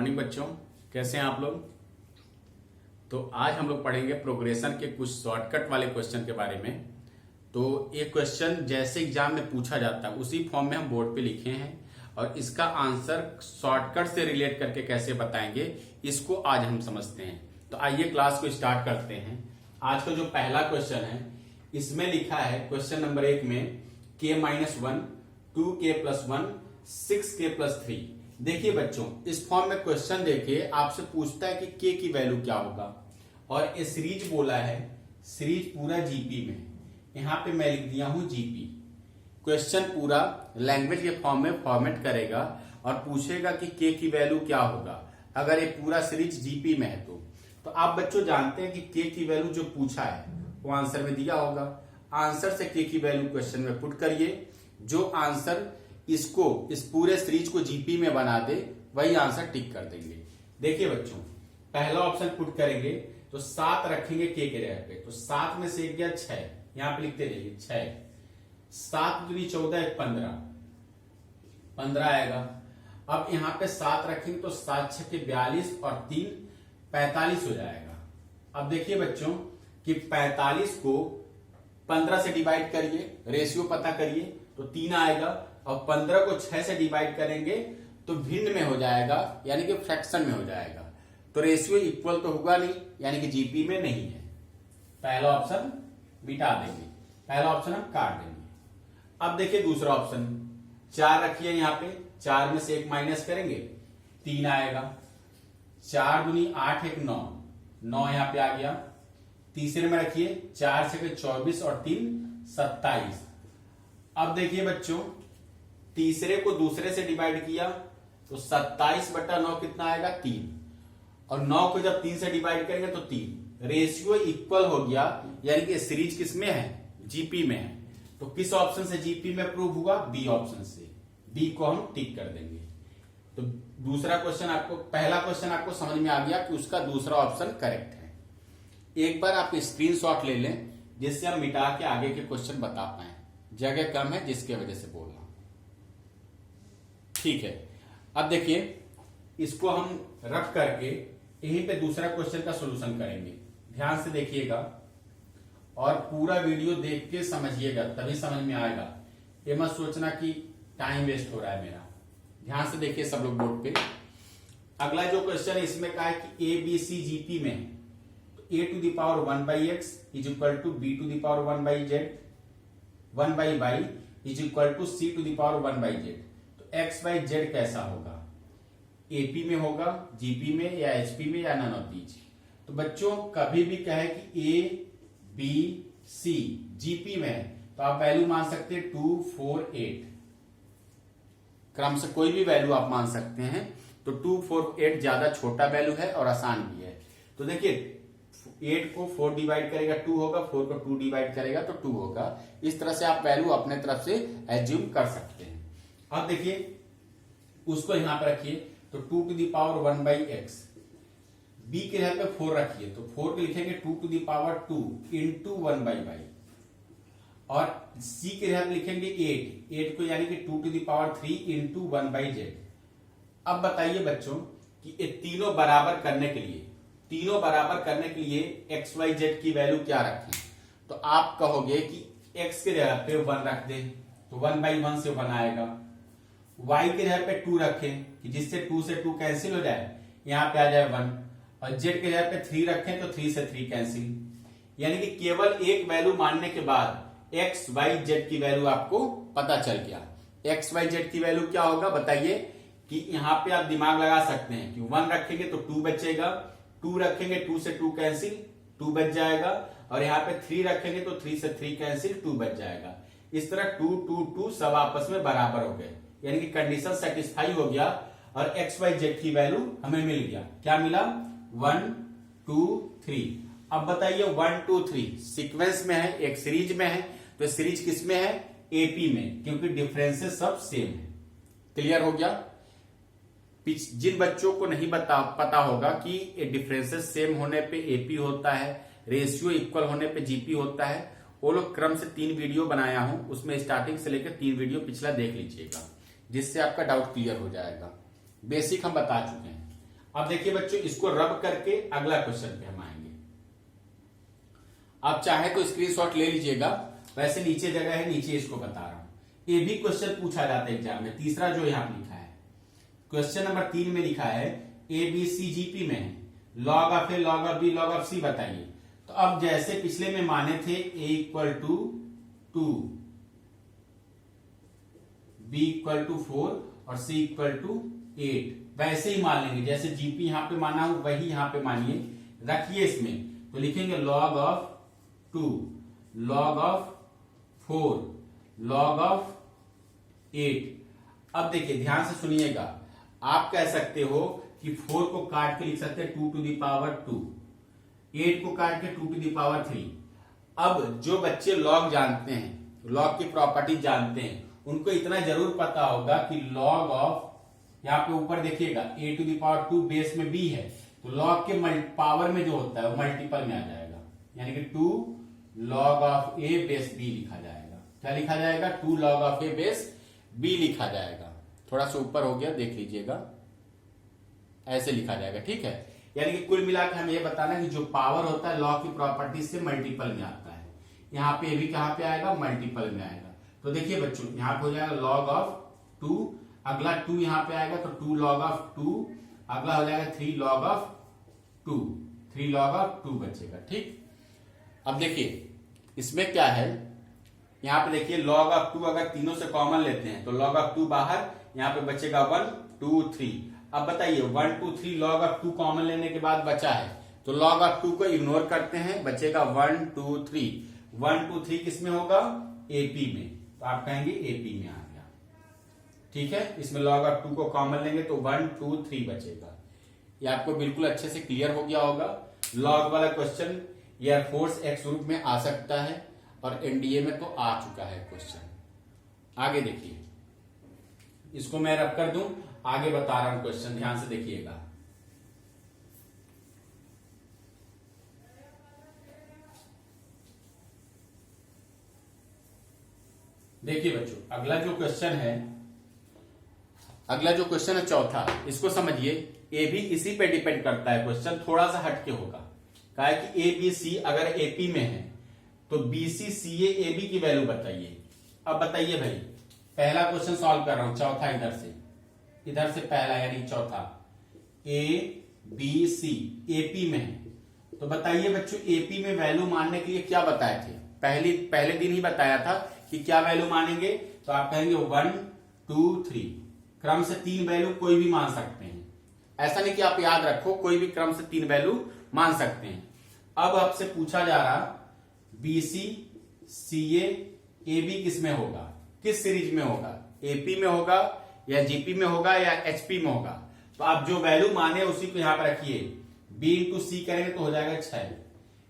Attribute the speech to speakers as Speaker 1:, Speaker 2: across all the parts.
Speaker 1: Morning बच्चों, कैसे हैं आप लोग। तो आज हम लोग पढ़ेंगे प्रोग्रेशन के कुछ शॉर्टकट वाले क्वेश्चन के बारे में। तो एक क्वेश्चन जैसे एग्जाम में पूछा जाता है उसी फॉर्म में हम बोर्ड पे लिखे हैं और इसका आंसर शॉर्टकट से रिलेट करके कैसे बताएंगे इसको आज हम समझते हैं। तो आइए क्लास को स्टार्ट करते हैं। आज का जो पहला क्वेश्चन है इसमें लिखा है क्वेश्चन नंबर 1 में k-1, 2k+1, 6k+3। देखिए बच्चों, इस फॉर्म में क्वेश्चन देखिए आपसे पूछता है कि k की वैल्यू क्या होगा और ये सीरीज बोला है, सीरीज पूरा जीपी में, यहां पे मैं लिख दिया हूं जीपी। क्वेश्चन पूरा लैंग्वेज के फॉर्म में फॉर्मेट करेगा और पूछेगा कि k की वैल्यू क्या होगा अगर ये पूरा सीरीज जीपी में है। तो आप बच्चों जानते हैं कि k की वैल्यू जो पूछा है वो आंसर में दिया होगा। आंसर से k की वैल्यू क्वेश्चन में पुट करिए, जो आंसर इसको इस पूरे सीरीज को जीपी में बना दे वही आंसर टिक कर देंगे। देखिए बच्चों, पहला ऑप्शन पुट करेंगे तो 7 रखेंगे k के जगह पे, तो 7 में से 1 गया 6, यहां पे लिखते रहिए 6, 7 दूनी 14, 15 आएगा। अब यहां पे 7 रखेंगे तो 7 6 के 42 और 3 45 हो जाएगा। अब देखिए बच्चों कि 45 को 15 से डिवाइड करिए, रेशियो पता करिए तो 3 आएगा और 15 को 6 से डिवाइड करेंगे तो भिन्न में हो जाएगा, यानी कि फ्रैक्शन में हो जाएगा। तो रेशियो इक्वल तो होगा नहीं, यानी कि जीपी में नहीं है। पहला ऑप्शन मिटा देंगे, पहला ऑप्शन हम काट देंगे। अब देखिए दूसरा ऑप्शन, 4 रखिए यहां पे, 4 में से 1 माइनस करेंगे 3 आएगा। 4 दूनी 8 1 9, 9 यहां पे आ गया। तीसरे में रखिए 4 से 24 और 3 27। अब देखिए बच्चों, तीसरे को दूसरे से डिवाइड किया तो 27/9 कितना आएगा 3, और 9 को जब 3 से डिवाइड करेंगे तो 3। रेशियो इक्वल हो गया, यानी कि सीरीज किसमें है, जीपी में है। तो किस ऑप्शन से जीपी में प्रूव हुआ, बी ऑप्शन से। बी को हम टिक कर देंगे। तो दूसरा क्वेश्चन आपको, पहला क्वेश्चन आपको समझ में आ गया कि उसका दूसरा ऑप्शन करेक्ट है। एक बार आप स्क्रीनशॉट ले लें जिससे हम मिटा के आगे के क्वेश्चन बता पाए। जगह कम है जिसके वजह से बोल रहा हूं, ठीक है। अब देखिए इसको हम रख करके यहीं पे दूसरा क्वेश्चन का सॉल्यूशन करेंगे। ध्यान से देखिएगा और पूरा वीडियो देख के समझिएगा, तभी समझ में आएगा। ये मत सोचना कि टाइम वेस्ट हो रहा है मेरा। ध्यान से देखिए सब लोग बोर्ड पे। अगला जो क्वेश्चन है इसमें कहा है कि ए बी सी जीपी में है, तो a⁴1/x = b⁴1/z 1/y = c⁴1/z। तो x y z कैसा होगा, एपी में होगा, जीपी में या एचपी में या नन ऑफ दीज। तो बच्चों कभी भी कहे कि ए बी सी जीपी में है तो आप वैल्यू मान सकते हैं 2 4 8, क्रम से कोई भी वैल्यू आप मान सकते हैं। तो 2 4 8 ज्यादा छोटा वैल्यू है और आसान भी है। तो देखिए 8 को 4 डिवाइड करेगा 2 होगा, 4 को 2 डिवाइड करेगा तो 2 होगा। इस तरह से आप वैल्यू अपने तरफ से एज्यूम कर सकते हैं। अब देखिए उसको यहां पर रखिए, तो 2⁴1/x, b के जगह पे 4 रखिए तो 4 को लिखेंगे 2⁴2 इंटू 1/y, और c के जगह पे लिखेंगे 8 को, यानी कि 2⁴3 इंटू 1/z। अब बताइए बच्चों कि ये तीनों बराबर करने के लिए x y z की वैल्यू क्या रखें। तो आप कहोगे कि x के जगह पे 1 रख दे तो 1/1 से 1 आएगा। y के जगह पे 2 रखें कि जिससे 2 से 2 कैंसिल हो जाए, यहां पे आ जाए 1, और z के जगह पे 3 रखें तो 3 से 3 कैंसिल। यानी कि केवल एक वैल्यू मानने के बाद x y z की वैल्यू आपको पता चल गया। x y z की वैल्यू क्या होगा बताइए, कि यहां पे आप दिमाग लगा सकते हैं कि 1 रखेंगे तो 2 बचेगा, 2 रखेंगे 2 से 2 कैंसिल 2 बच जाएगा, और यहाँ पे 3 रखेंगे तो 3 से 3 कैंसिल 2 बच जाएगा। इस तरह 2 2 2 सब आपस में बराबर हो गए, यानी कि कंडीशन सेटिस्फाई हो गया और x y z की वैल्यू हमें मिल गया। क्या मिला, 1 2 3। अब बताइए 1 2 3 सीक्वेंस में है, एक सीरीज में है, तो सीरीज किस में है, एपी में, क्योंकि डिफरेंसेस सब सेम है। क्लियर हो गया। जिन बच्चों को नहीं पता होगा कि डिफरेंसेस सेम होने पे एपी होता है, रेशियो इक्वल होने पे जीपी होता है, वो लोग क्रम से 3 वीडियो बनाया हूं, उसमें स्टार्टिंग से लेकर 3 वीडियो पिछला देख लीजिएगा, जिससे आपका डाउट क्लियर हो जाएगा। बेसिक हम बता चुके हैं। अब देखिए बच्चों, इसको रब करके अगला क्वेश्चन पे हम आएंगे। आप चाहे तो स्क्रीनशॉट ले लीजिएगा, वैसे नीचे जगह है, नीचे इसको बता रहा हूं। ये भी क्वेश्चन पूछा जाता है एग्जाम में। तीसरा जो यहां पे लिखा है, क्वेश्चन नंबर 3 में लिखा है ABCGP में है, log of A, log of B, log of C बताइए। तो अब जैसे पिछले में माने थे A equal to 2, B equal to 4 और C इक्वल टू 8, वैसे ही मान लेंगे। जैसे जीपी यहां पे माना हूं वही यहां पे मानिए, रखिए इसमें। तो लिखेंगे log of 2, log of 4, log of 8। अब देखिए ध्यान से सुनिएगा, आप कह सकते हो कि 4 को काट के लिख सकते हैं 2 टू द पावर 2, 8 को काट के 2 टू द पावर 3। अब जो बच्चे लॉग जानते हैं, लॉग की प्रॉपर्टी जानते हैं, उनको इतना जरूर पता होगा कि लॉग ऑफ, यहां पे ऊपर देखिएगा a to the power 2 base में b है, तो लॉग के पावर में जो होता है वो मल्टीपल में आ जाएगा, यानी कि 2 log of a base b लिखा जाएगा। क्या लिखा जाएगा? 2 log of a base b लिखा जाएगा। थोड़ा सा ऊपर हो गया, देख लीजिएगा, ऐसे लिखा जाएगा। ठीक है, यानी कि कुल मिलाकर हमें यह बताना है कि जो पावर होता है लॉग की प्रॉपर्टी से मल्टीपल में आता है। यहाँ पे भी कहां पे आएगा? मल्टीपल में आएगा। तो देखिए बच्चों, यहां पे हो जाएगा लॉग ऑफ 2, अगला 2 यहां पे आएगा तो 2 लॉग ऑफ 2, अगला हो जाएगा 3 लॉग ऑफ 2, 3 लॉग ऑफ 2 बचेगा। ठीक, अब देखिए इसमें क्या है, यहां पे देखिए लॉग ऑफ 2 अगर तीनों से कॉमन लेते हैं तो लॉग ऑफ 2 बाहर, यहां पे बचेगा 1 2 3। अब बताइए 1 2 3 लॉग ऑफ 2 कॉमन लेने के बाद बचा है, तो लॉग ऑफ 2 को इग्नोर करते हैं, बचेगा 1 2 3। 1 2 3 किस में होगा? AP में, तो आप कहेंगे AP में आ गया। ठीक है, इसमें लॉग ऑफ 2 को कॉमन लेंगे तो 1 2 3 बचेगा। ये आपको बिल्कुल अच्छे से क्लियर हो गया होगा। लॉग वाला क्वेश्चन एयरफोर्स एक्स ग्रुप में आ सकता है और NDA में तो आ चुका है क्वेश्चन। आगे देखिए, इसको मैं रब कर दूं, आगे बता रहा हूं क्वेश्चन, ध्यान से देखिएगा। देखिए बच्चों, अगला जो क्वेश्चन है चौथा, इसको समझिए। ए भी इसी पे डिपेंड करता है, क्वेश्चन थोड़ा सा हटके होगा। कहा है कि ABC अगर AP में है तो BC CA AB की वैल्यू बताइए। अब बताइए भाई, पहला क्वेश्चन सॉल्व कर रहा हूं, चौथा इधर से पहला यानी चौथा, ABC AP में है। तो बताइए बच्चों, AP में वैल्यू मानने के लिए क्या बताए थे? पहले दिन ही बताया था कि क्या वैल्यू मानेंगे। तो आप कहेंगे 1 2 3, क्रम से 3 वैल्यू कोई भी मान सकते हैं। ऐसा नहीं कि आप याद रखो, कोई भी क्रम से 3 वैल्यू मान सकते हैं। अब आपसे पूछा जा रहा BC CA AB किस में होगा, किस सीरीज में होगा? AP में होगा या GP में होगा या HP में होगा? तो आप जो वैल्यू माने उसी को यहां पर रखिए। B इंटू C करेंगे तो हो जाएगा 6,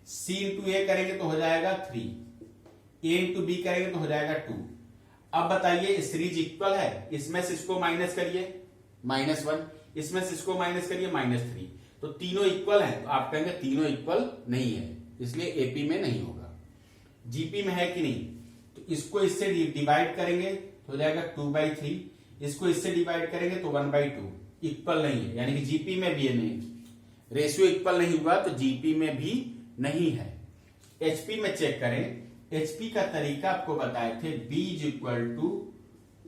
Speaker 1: C इंटू A करेंगे तो हो जाएगा 3, A इंटू B करेंगे तो हो जाएगा 2। अब बताइए सीरीज इक्वल है, इसमें से इसको माइनस करिए -1, इसमें से इसको माइनस करिए -3, तो तीनों इक्वल हैं। तो आप कहेंगे तीनों इक्वल नहीं है, इसलिए AP में नहीं होगा। GP में है कि नहीं? तो इसको इससे डिवाइड करेंगे तो हो जाएगा 2/3, इसको इससे डिवाइड करेंगे तो 1/2, इक्वल नहीं है, यानी कि GP में भी नहीं, रेशियो इक्वल नहीं हुआ तो GP में भी नहीं है। HP में चेक करें, HP का तरीका आपको बताए थे, B =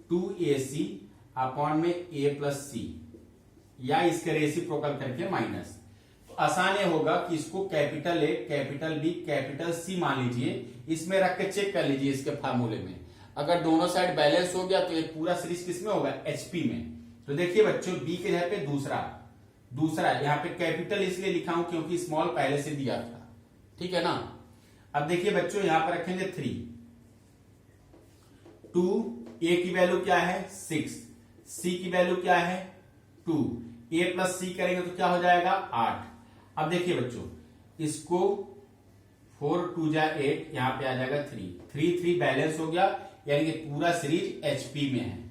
Speaker 1: 2AC अपॉन में A + C, या इसके रेसिप्रोकल करके माइनस। तो आसान ये होगा कि इसको capital A capital B capital C मान लीजिए, इसमें रख के चेक कर लीजिए इसके फार्मूले में। अगर दोनों साइड बैलेंस हो गया तो ये पूरा सीरीज किस में होगा? HP में। तो देखिए बच्चों, B के जगह पे दूसरा यहाँ पे कैपिटल इसलिए लिखा हूं क्योंकि स्मॉल पहले से दिया था। ठीक है ना? अब देखिए बच्चों, यहां पर रखेंगे 3, 2, A की वैल्यू क्या है? 6, C की वैल्यू क्या है? 2, A + C करेंगे तो क्या हो जाएगा? 8। अब देखिए बच्चों, इसको 4 2 जा 8, यहां पे आ जाएगा 3 बैलेंस हो गया, यानी कि पूरा सीरीज HP में है।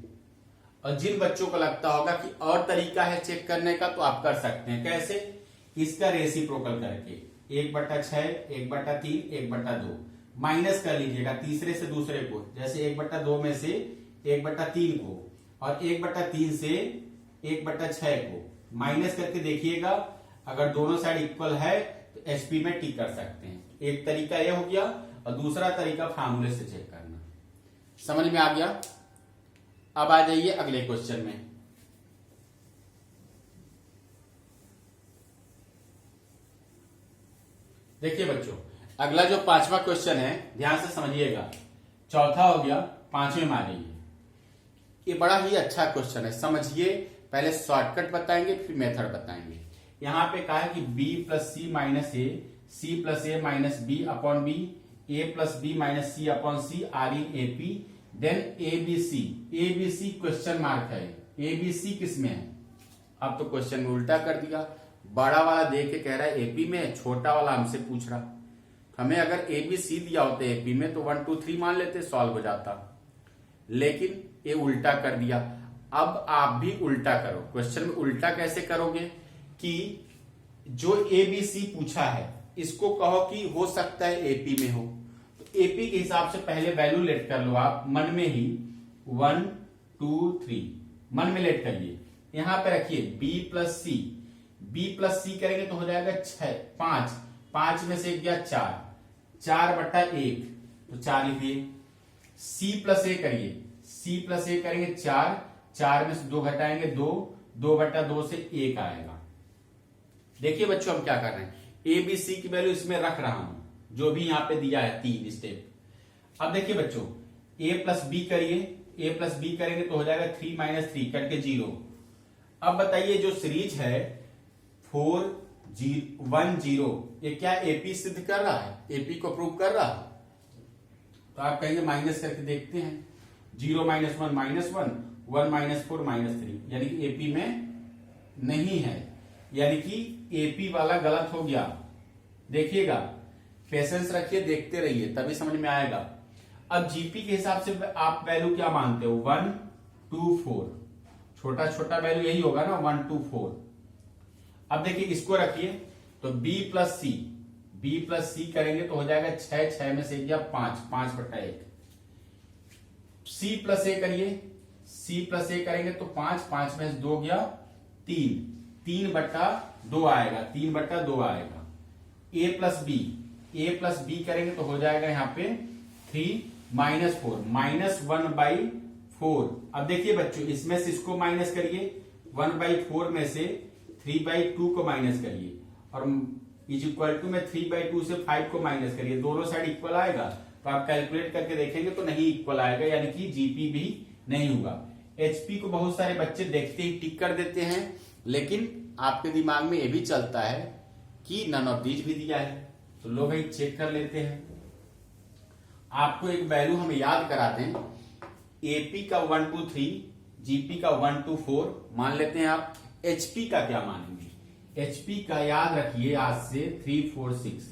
Speaker 1: और जिन बच्चों को लगता होगा कि और तरीका है चेक करने का, तो आप कर सकते हैं। कैसे? इसका रेसिप्रोकल करके 1/6 1/3 1/2 माइनस कर लीजिएगा तीसरे से दूसरे को, जैसे 1/2 में से 1/3 को और 1/3 से 1/6 को माइनस करके देखिएगा, अगर दोनों साइड इक्वल है तो एचपी में टिक कर सकते हैं। एक तरीका यह हो गया और दूसरा तरीका फार्मूले से चेक करना। समझ में आ गया? अब आ जाइए अगले क्वेश्चन में। देखिए बच्चों, अगला जो 5वां क्वेश्चन है, ध्यान से समझिएगा। चौथा हो गया, 5वें में आ जाइए। ये बड़ा ही अच्छा क्वेश्चन है, समझिए। पहले शॉर्टकट बताएंगे फिर मेथड बताएंगे। यहां पे कहा है कि b plus C minus A, C plus A minus B upon B, A plus B minus C upon C are in AP, then ABC. ABC question mark है, एबीसी किस में है? अब तो क्वेश्चन में उल्टा कर दिया, बड़ा वाला दे के कह रहा है एपी में, छोटा वाला हमसे पूछ रहा। हमें अगर एबीसी दिया होता एपी में तो 1 2 3 मान लेते, सॉल्व हो जाता, लेकिन ये उल्टा कर दिया। अब आप भी उल्टा करो। क्वेश्चन में उल्टा कैसे करोगे कि जो एबीसी पूछा है इसको कहो कि हो सकता है एपी में हो, तो एपी के हिसाब से पहले वैल्यू लेट कर लो आप मन में ही, 1 2 3 मन में लेट करिए। यहां पे रखिए b प्लस सी, b प्लस सी करेंगे तो हो जाएगा 6 5, 5 में से गया 4, 4/1 तो 4 लिखिए। c प्लस ए करिए, c प्लस ए करेंगे 4, 4 में से 2 घटाएंगे 2, 2/2 से 1 आएगा। देखिए बच्चों हम क्या कर रहे हैं, ए बी सी की वैल्यू इसमें रख रहा हूं जो भी यहां पे दिया है 3 स्टेप। अब देखिए बच्चों, a प्लस बी करिए, a प्लस बी करेंगे तो हो जाएगा 3 माइनस 3 करके 0। अब बताइए जो सीरीज है 4 1 0, ये क्या एपी सिद्ध कर रहा है, एपी को प्रूव कर रहा है? तो आप कहेंगे माइनस करके देखते हैं, 0 माइनस 1 माइनस 1, 1 माइनस 4 माइनस 3, यानी कि एपी में नहीं है, यानी कि एपी वाला गलत हो गया। देखिएगा, पेशेंस रखिए, देखते रहिए तभी समझ में आएगा। अब जीपी के हिसाब से आप वैल्यू क्या मानते हो, 1 2 4, छोटा छोटा वैल्यू यही होगा ना, 1 2 4। अब देखिए इसको रखिए तो b प्लस सी करेंगे तो हो जाएगा 6, 6 में से गया 5, 5/1। c प्लस ए करिए, c प्लस ए करेंगे तो 5, 5 में से 2 गया 3, 3/2 आएगा, 3/2 आएगा। a प्लस बी करेंगे तो हो जाएगा यहाँ पे 3 माइनस 4, माइनस 1/4। अब देखिए बच्चों, इसमें से इसको माइनस करिए, 1/4 में से 3/2 को माइनस करिए, और इज इक्वल टू में 3/2 से 5 को माइनस करिए, दोनों साइड इक्वल आएगा। तो आप कैलकुलेट करके देखेंगे तो नहीं इक्वल आएगा, यानी कि जीपी भी नहीं होगा। एचपी को बहुत सारे बच्चे देखते ही टिक कर देते हैं, लेकिन आपके दिमाग में ये भी चलता है कि नन ऑफ दीज भी दिया है, तो लोग भाई चेक कर लेते हैं। आपको एक वैल्यू हम याद करा दें, एपी का 1 2 3, जीपी का 1 2 4 मान लेते हैं आप। एचपी का क्या मानेंगे? एचपी का याद रखिए आज से 3 4 6,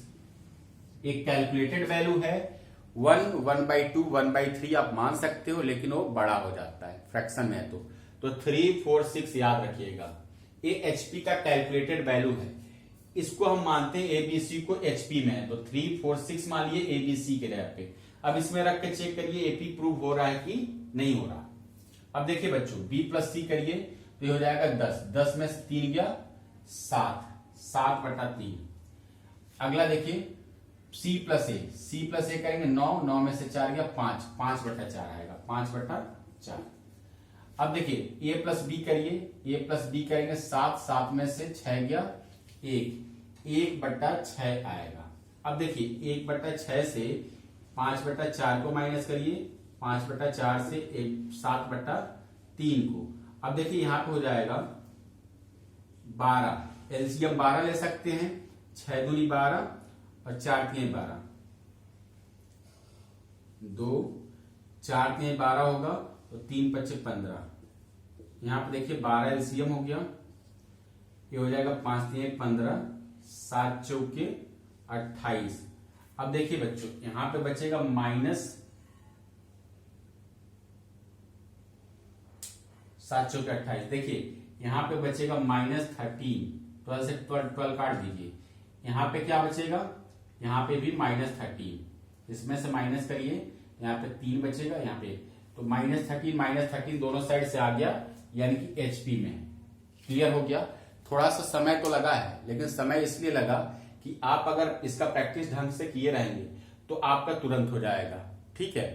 Speaker 1: एक कैलकुलेटेड वैल्यू है। 1 1/2 1/3 आप मान सकते हो, लेकिन वो बड़ा हो जाता है फ्रैक्शन में है तो 3 4 6 याद रखिएगा। ये एचपी का कैलकुलेटेड वैल्यू है, इसको हम मानते हैं एबीसी को एचपी में है, तो 3 4 6 मान लिए एबीसी के रेट पे। अब इसमें रख के चेक करिए एपी प्रूव हो रहा है कि नहीं हो रहा। अब देखिए बच्चों, बी प्लस सी करिए तो ये हो जाएगा 10, 10 में से 3 गया 7, 7/3। अगला देखिए सी प्लस ए करेंगे 9, 9 में से 4 गया 5, 5/4 आएगा, 5/4। अब देखिए ए प्लस बी करिए, ए प्लस बी करेंगे 7, 7 में से 6 गया 1, 1/6 आएगा। अब देखिए 1/6 से 5/4 को माइनस करिए, 5/4 से 7/3 को। अब देखिए यहां पे हो जाएगा 12, एलसीएम 12 ले सकते हैं, 6 दूनी 12 और 4 3 12, 2 4 3 12 होगा तो 3 5 15। यहां पे देखिए 12 एलसीएम हो गया, ये हो जाएगा 5 3 15, 7 चौके 28। अब देखिए बच्चों यहां पे बचेगा माइनस 7 चौके 28। देखिए यहां पे बचेगा -13, 12 से 12 काट दीजिए, यहां पे क्या बचेगा, यहां पे भी -13, इसमें से माइनस करिए, यहां पे 3 बचेगा, यहां पे तो -13 दोनों साइड से आ गया, यानी कि एचपी में। क्लियर हो गया? थोड़ा सा समय तो लगा है, लेकिन समय इसलिए लगा कि आप अगर इसका प्रैक्टिस ढंग से किए रहेंगे तो आपका तुरंत हो जाएगा। ठीक है,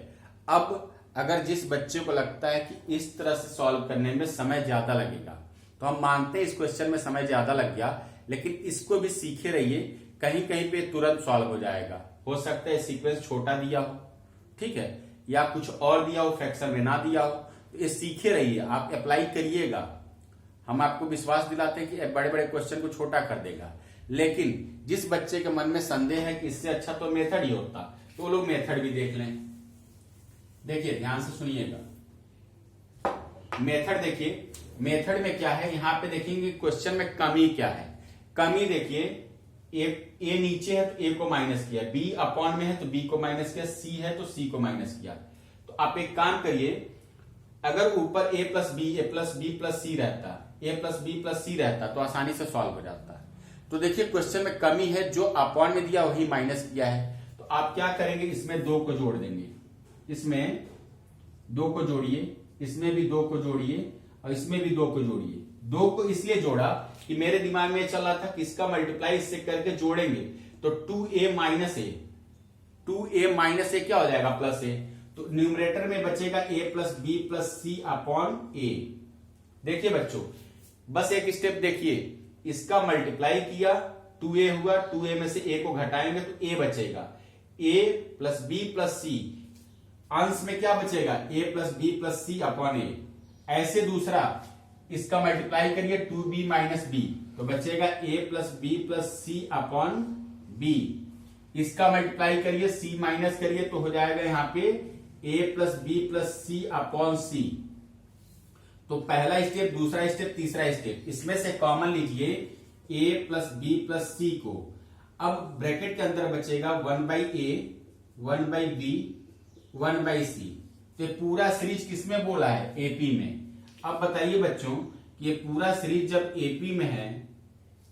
Speaker 1: अब अगर जिस बच्चे को लगता है कि इस तरह से सॉल्व करने में समय ज्यादा लगेगा, तो हम मानते हैं इस क्वेश्चन में समय ज्यादा लग गया, लेकिन इसको भी सीखे रहिए, कहीं कहीं पे तुरंत सॉल्व हो जाएगा। हो सकता है सीक्वेंस छोटा दिया हो, ठीक है, या कुछ और दिया हो, फ्रैक्शन में ना दिया हो, तो ये सीखे रहिए, आप अप्लाई करिएगा। हम आपको विश्वास दिलाते हैं कि बड़े बड़े क्वेश्चन को छोटा कर देगा, लेकिन जिस बच्चे के मन में संदेह है कि इससे अच्छा तो मेथड ही होता, तो वो लोग मेथड भी देख लें। देखिए ध्यान से सुनिएगा, मेथड देखिए, मेथड में क्या है, यहां पे देखेंगे क्वेश्चन में कमी क्या है। कमी देखिए, ए नीचे है तो ए को माइनस किया, बी अपॉन में है तो बी को माइनस किया, सी है तो सी को माइनस किया। तो आप एक काम करिए, अगर ऊपर ए प्लस बी प्लस सी रहता, ए प्लस बी प्लस सी रहता तो आसानी से सॉल्व हो जाता है। तो देखिए क्वेश्चन में कमी है, जो अपॉन में दिया वही माइनस किया है, तो आप क्या करेंगे, इसमें 2 को जोड़ देंगे, इसमें 2 को जोड़िए, इसमें भी 2 को जोड़िए और इसमें भी 2 को जोड़िए। 2 को इसलिए जोड़ा कि मेरे दिमाग में चल रहा था कि इसका मल्टीप्लाई इससे करके जोड़ेंगे तो 2a माइनस ए, 2a माइनस ए क्या हो जाएगा, प्लस ए। तो न्यूमरेटर में बचेगा a plus B plus C upon A. देखिए बच्चों, बस एक स्टेप देखिए, इसका मल्टीप्लाई किया 2a हुआ, 2a में से a को घटाएंगे तो a बचेगा, a plus B plus C, अंश में क्या बचेगा, a plus B plus C upon A. ऐसे दूसरा इसका मल्टीप्लाई करिए 2b माइनस बी, तो बचेगा a plus B plus C upon B. इसका मल्टीप्लाई करिए, c माइनस करिए, तो हो जाएगा यहां पे a plus B plus C upon C. तो पहला स्टेप, दूसरा स्टेप, तीसरा स्टेप, इसमें से कॉमन लीजिए a plus B plus C को। अब ब्रैकेट के अंदर बचेगा 1 by A, 1 by B, 1 by C. तो पूरा सीरीज किसमें बोला है, एपी में। अब बताइए बच्चों, ये पूरा सीरीज जब एपी में है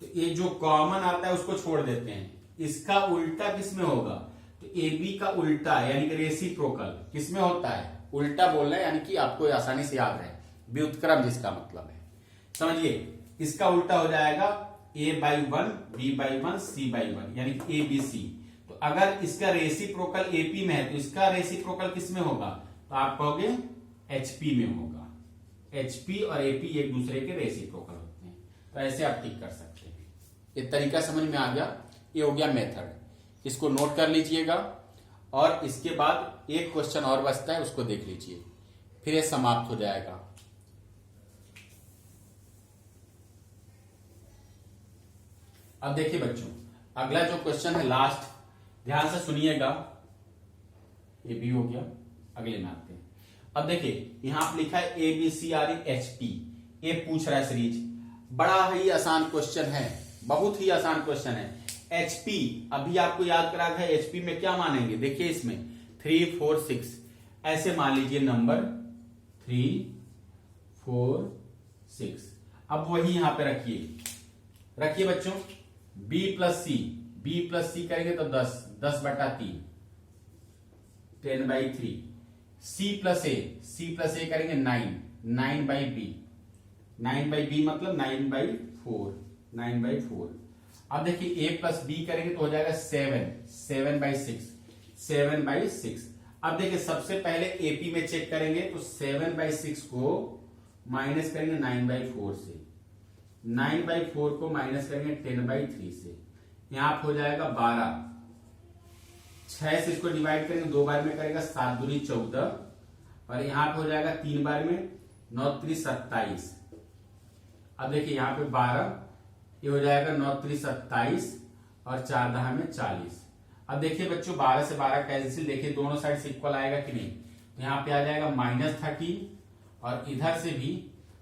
Speaker 1: तो ये जो कॉमन आता है उसको छोड़ देते हैं, इसका उल्टा किसमें होगा, तो एबी का उल्टा यानी कि रेसिप्रोकल किसमें होता है, उल्टा बोल रहे हैं, यानी कि आपको आसानी से याद रहे, व्युत्क्रम जिसका मतलब है, समझिए। इसका उल्टा हो जाएगा a by 1, b by 1, c by 1, यानी कि ए बी सी। तो अगर इसका रेसिप्रोकल एपी में है तो इसका रेसिप्रोकल किसमें होगा, तो आप कहोगे एचपी में होगा। एचपी और एपी एक दूसरे के रेसिप्रोकल होते हैं, तो ऐसे आप टिक कर सकते हैं। ये तरीका समझ में आ गया, ये हो गया मेथड, इसको नोट कर लीजिएगा। और इसके बाद एक क्वेश्चन और बचता है, उसको देख लीजिए, फिर ये समाप्त हो जाएगा। अब देखिए बच्चों, अगला जो क्वेश्चन है लास्ट, ध्यान से सुनिएगा, ये भी हो गया, अगले में आते हैं। अब देखिए यहां पर लिखा है A B C are H P, ये पूछ रहा है सीरीज, बड़ा ही आसान क्वेश्चन है, बहुत ही आसान क्वेश्चन है। एचपी अभी आपको याद करा था, एचपी में क्या मानेंगे, देखिए इसमें 3 4 6 ऐसे मान लीजिए नंबर 3 4 6। अब वही यहां पे रखिए बच्चों, b प्लस सी करेंगे तो 10 बटा 3, 10 बाई 3। सी प्लस ए करेंगे 9 बाई बी, 9 बाई बी मतलब 9 बाई 4। अब देखिए a प्लस बी करेंगे तो हो जाएगा 7 बाई 6। अब देखिए सबसे पहले एपी में चेक करेंगे तो 7 बाई 6 को माइनस करेंगे 9 बाई 4 से, 9 बाई 4 को माइनस करेंगे 10 बाई 3 से, यहां पर हो जाएगा 12। 6 से इसको डिवाइड करेंगे, 2 बार में करेगा 7 दूनी 14, और यहां पे हो जाएगा 3 बार में 9 3 27। अब देखिए यहां पे 12, ये हो जाएगा 9 3 27 और 4 दहा में 40। अब देखिए बच्चों 12 से 12 कैंसिल, देखिए दोनों साइड से इक्वल आएगा कि नहीं, तो यहाँ पे आ जाएगा -13 और इधर से भी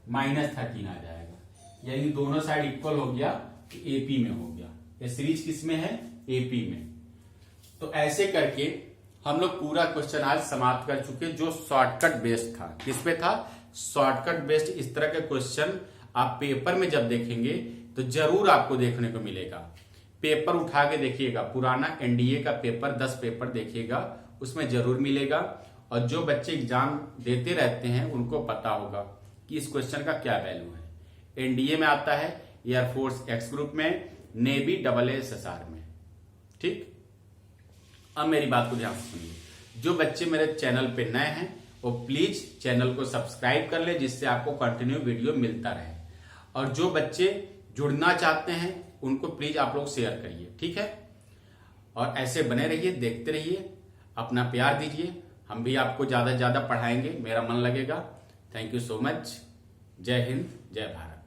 Speaker 1: -13 आ जाएगा, यानी दोनों साइड इक्वल हो गया, तो एपी में हो गया। ये सीरीज किस में है, एपी में। तो ऐसे करके हम लोग पूरा क्वेश्चन आज समाप्त कर चुके, जो शॉर्टकट बेस्ड था। किस पे था, शॉर्टकट बेस्ड। इस तरह के क्वेश्चन आप पेपर में जब देखेंगे तो जरूर आपको देखने को मिलेगा। पेपर उठा के देखिएगा, पुराना एनडीए का पेपर 10 पेपर देखिएगा, उसमें जरूर मिलेगा। और जो बच्चे एग्जाम देते रहते हैं उनको पता होगा कि इस क्वेश्चन का क्या वैल्यू है। एनडीए में आता है, एयरफोर्स एक्स ग्रुप में, नेवी AASSR में। ठीक, अब मेरी बात को ध्यान से सुनिए। जो बच्चे मेरे चैनल पे नए हैं वो प्लीज चैनल को सब्सक्राइब कर ले, जिससे आपको कंटिन्यू वीडियो मिलता रहे। और जो बच्चे जुड़ना चाहते हैं उनको प्लीज आप लोग शेयर करिए, ठीक है। और ऐसे बने रहिए, देखते रहिए, अपना प्यार दीजिए। हम भी आपको ज्यादा से ज्यादा पढ़ाएंगे, मेरा मन लगेगा। Thank you so much. जय हिंद, जय भारत।